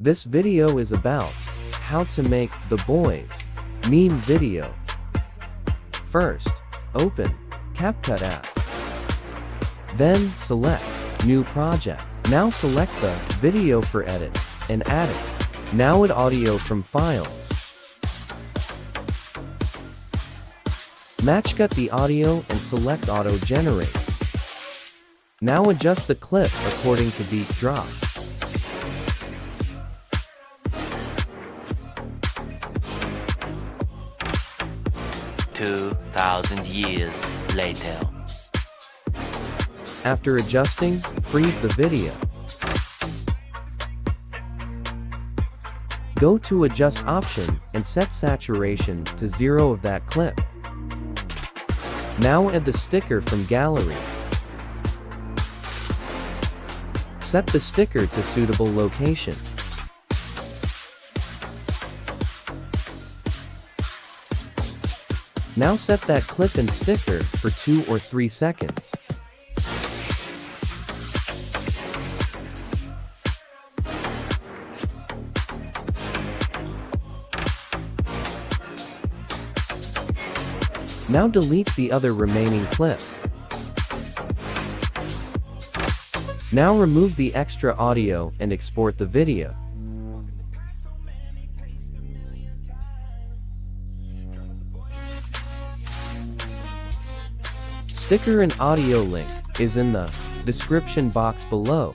This video is about how to make the boys meme video. First, open Capcut app. Then select New Project. Now select the video for edit and add it. Now add audio from files. Matchcut the audio and select Auto Generate. Now adjust the clip according to beat drop. $2,000 later. After adjusting, freeze the video. Go to Adjust option and set saturation to 0 of that clip. Now add the sticker from gallery. Set the sticker to suitable location. Now set that clip and sticker for 2 or 3 seconds. Now delete the other remaining clip. Now remove the extra audio and export the video. Sticker and audio link is in the description box below.